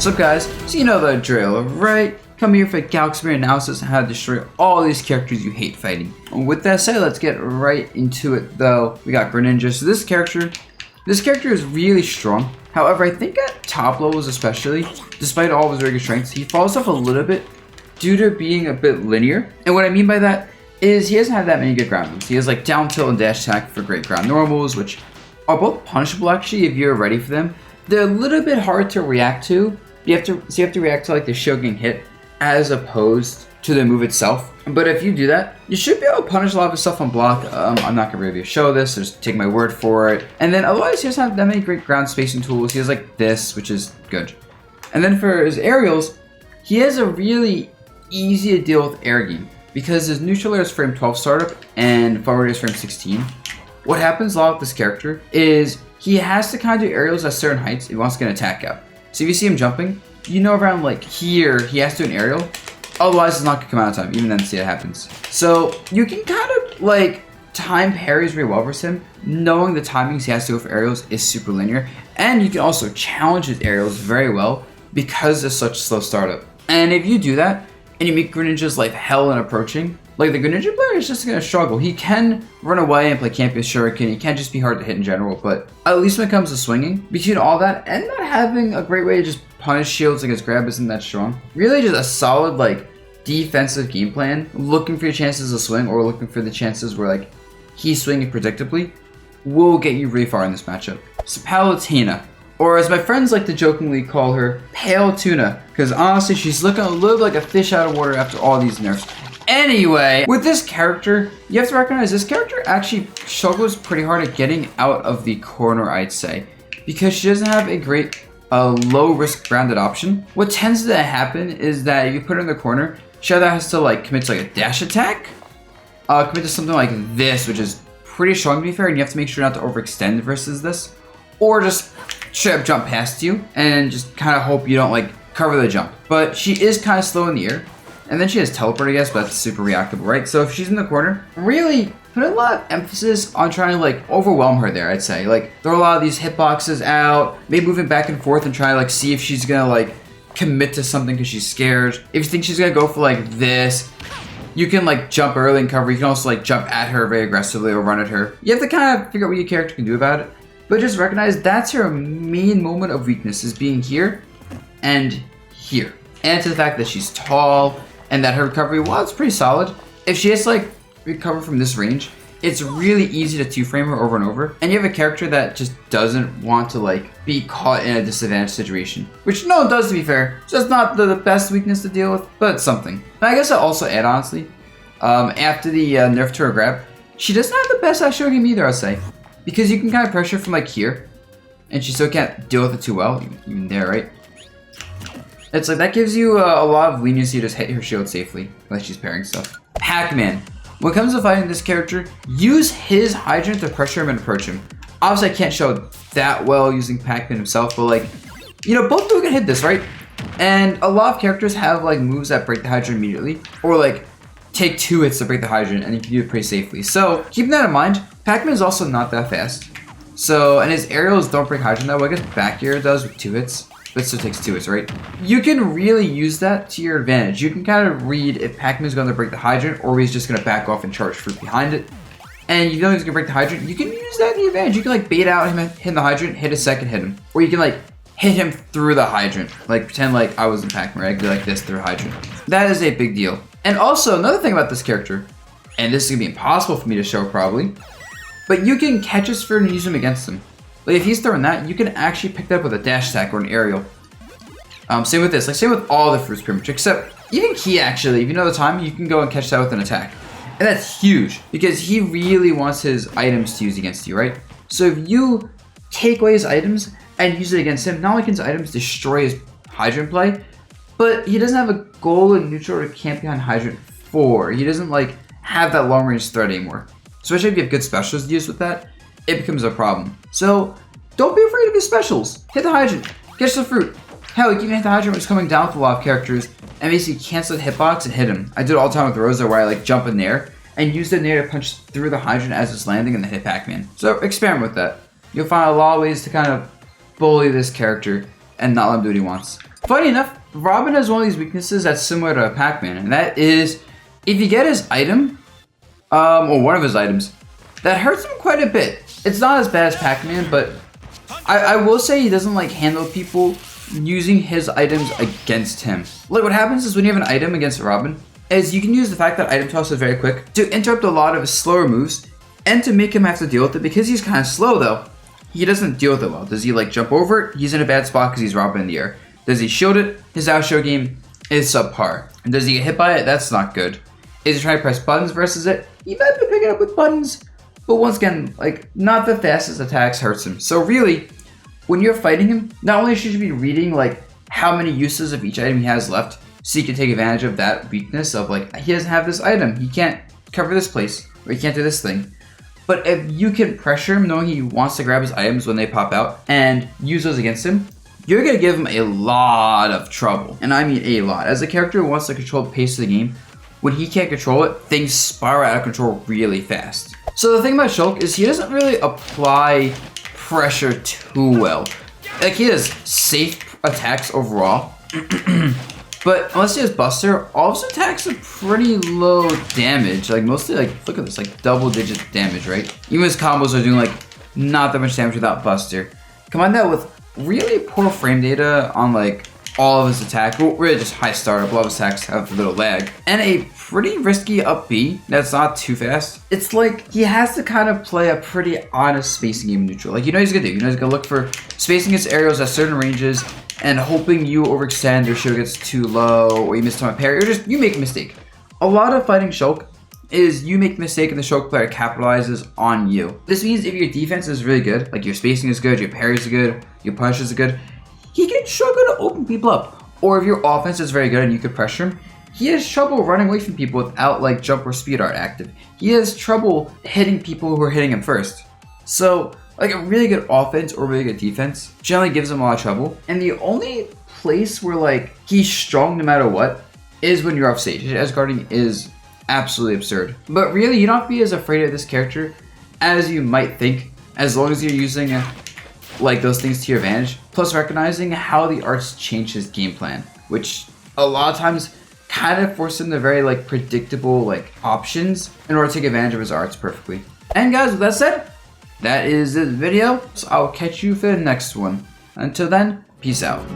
What's up guys, so you know the drill, right? Come here for a Galaxy analysis on how to destroy all these characters you hate fighting. With that said, let's get right into it though. We got Greninja. So this character is really strong. However, I think at top levels especially, despite all of his regular strengths, he falls off a little bit due to being a bit linear. And what I mean by that is he doesn't have that many good ground moves. He has like down tilt and dash attack for great ground normals, which are both punishable actually if you're ready for them. They're a little bit hard to react to. You have to react to like the Shulk getting hit as opposed to the move itself. But if you do that, you should be able to punish a lot of his stuff on block. I'm not gonna really show this, so just take my word for it. And then otherwise he doesn't have that many great ground spacing tools. He has like this, which is good. And then for his aerials, he has a really easy to deal with air game because his neutral air is frame 12 startup and forward air is frame 16. What happens a lot with this character is he has to kind of do aerials at certain heights if he wants to get an attack out. So if you see him jumping, you know around like here, he has to do an aerial. Otherwise, it's not gonna come out of time. Even then, see it happens. So you can kind of like time parries really well versus him. Knowing the timings he has to go for aerials is super linear. And you can also challenge his aerials very well because it's such a slow startup. And if you do that, and you make Greninja's life hell in approaching, like the Greninja player is just gonna struggle. He can run away and play campy with Shuriken. He can't just be hard to hit in general, but at least when it comes to swinging, between all that and not having a great way to just punish shields against grab isn't that strong. Really just a solid like defensive game plan, looking for your chances to swing or looking for the chances where like he's swinging predictably will get you really far in this matchup. So Palutena, or as my friends like to jokingly call her, Pale Tuna, because honestly she's looking a little like a fish out of water after all these nerfs. Anyway, with this character, you have to recognize this character actually struggles pretty hard at getting out of the corner, I'd say, because she doesn't have a great low risk grounded option. What tends to happen is that if you put her in the corner, she either has to like commit to like a dash attack, commit to something like this, which is pretty strong to be fair, and you have to make sure not to overextend versus this, or just straight up jump past you and just kind of hope you don't like cover the jump. But she is kind of slow in the air. And then she has teleport, I guess, but that's super reactable, right? So if she's in the corner, really put a lot of emphasis on trying to like overwhelm her there, I'd say. Like throw a lot of these hitboxes out, maybe moving back and forth and try to like see if she's gonna like commit to something because she's scared. If you think she's gonna go for like this, you can like jump early and cover. You can also like jump at her very aggressively or run at her. You have to kind of figure out what your character can do about it. But just recognize that's her main moment of weakness, is being here and here. And to the fact that she's tall, and that her recovery, while it's pretty solid, if she has to like recover from this range, it's really easy to two-frame her over and over. And you have a character that just doesn't want to like be caught in a disadvantaged situation, which no one does, to be fair. So it's not the best weakness to deal with, but it's something. And I guess I'll also add, honestly, after the nerf to her grab, she doesn't have the best Show game either, I'd say. Because you can kind of pressure from like here, and she still can't deal with it too well, even there, right? It's like that gives you a lot of leniency to just hit her shield safely, unless she's pairing stuff. PAC-MAN. When it comes to fighting this character, use his hydrant to pressure him and approach him. Obviously, I can't show that well using PAC-MAN himself, but like, you know, both people can hit this, right? And a lot of characters have like moves that break the hydrant immediately, or like take 2 hits to break the hydrant, and you can do it pretty safely. So keeping that in mind, PAC-MAN is also not that fast. So, and his aerials don't break hydrant that well. I guess back air does with 2 hits. But it still takes 2 hits, right? You can really use that to your advantage. You can kind of read if PAC-MAN is going to break the hydrant or he's just going to back off and charge fruit behind it. And you know he's going to break the hydrant, you can use that to your advantage. You can like bait out him hitting the hydrant, hit a second, hit him. Or you can like hit him through the hydrant. Like pretend like I was in PAC-MAN, right? I could do like this through a hydrant. That is a big deal. And also another thing about this character, and this is going to be impossible for me to show probably, but you can catch a sphere and use him against him. Like if he's throwing that, you can actually pick that up with a dash attack or an aerial. Same with this, like same with all the fruits pretty much, except even Key actually, if you know the time, you can go and catch that with an attack. And that's huge, because he really wants his items to use against you, right? So if you take away his items and use it against him, not only can his items destroy his hydrant play, but he doesn't have a goal in neutral to camp behind hydrant 4. He doesn't like have that long range threat anymore. Especially if you have good specials to use with that, it becomes a problem. So don't be afraid of his specials. Hit the hydrant, catch the fruit. Hell, you can even hit the hydrant when it's coming down with a lot of characters and basically cancel the hitbox and hit him. I do it all the time with Rosa where I like jump in there and use the nair to punch through the hydrant as it's landing and then hit PAC-MAN. So experiment with that. You'll find a lot of ways to kind of bully this character and not let him do what he wants. Funny enough, Robin has one of these weaknesses that's similar to Pac-Man, and that is if you get his item, or one of his items, that hurts him quite a bit. It's not as bad as Pac-Man, but I will say he doesn't like handle people using his items against him. Like what happens is when you have an item against Robin, is you can use the fact that item toss is very quick to interrupt a lot of his slower moves and to make him have to deal with it. Because he's kind of slow though, he doesn't deal with it well. Does he like jump over it? He's in a bad spot because he's Robin in the air. Does he shield it? His out show game is subpar. And does he get hit by it? That's not good. Is he trying to press buttons versus it? He might be picking up with buttons, but once again, like not the fastest attacks hurts him. So really, when you're fighting him, not only should you be reading like how many uses of each item he has left, so you can take advantage of that weakness of like, he doesn't have this item, he can't cover this place, or he can't do this thing. But if you can pressure him knowing he wants to grab his items when they pop out and use those against him, you're gonna give him a lot of trouble. And I mean a lot. As a character who wants to control the pace of the game, when he can't control it, things spiral out of control really fast. So the thing about Shulk is he doesn't really apply pressure too well. Like he has safe attacks overall, but unless he has Buster, all of his attacks are pretty low damage. Like mostly like, look at this, like double digit damage, right? Even his combos are doing like not that much damage without Buster. Combine that with really poor frame data on like all of his attacks, well, really just high startup, a lot of his attacks have a little lag, and a pretty risky up B that's not too fast. It's like he has to kind of play a pretty honest spacing game neutral. Like you know he's gonna do, you know he's gonna look for spacing his aerials at certain ranges and hoping you overextend or shield gets too low or you miss time parry or just you make a mistake. A lot of fighting Shulk is you make a mistake and the Shulk player capitalizes on you. This means if your defense is really good, like your spacing is good, your parries are good, your punishes are good, he can struggle to open people up. Or if your offense is very good and you could pressure him, he has trouble running away from people without like jump or speed art active. He has trouble hitting people who are hitting him first. So like a really good offense or really good defense generally gives him a lot of trouble. And the only place where like he's strong no matter what is when you're off stage. His edge guarding is absolutely absurd. But really you don't have to be as afraid of this character as you might think, as long as you're using like those things to your advantage, plus recognizing how the arts change his game plan, which a lot of times kind of force him to very like predictable like options in order to take advantage of his arts perfectly. And guys, with that said, that is this video, so I'll catch you for the next one. Until then, peace out.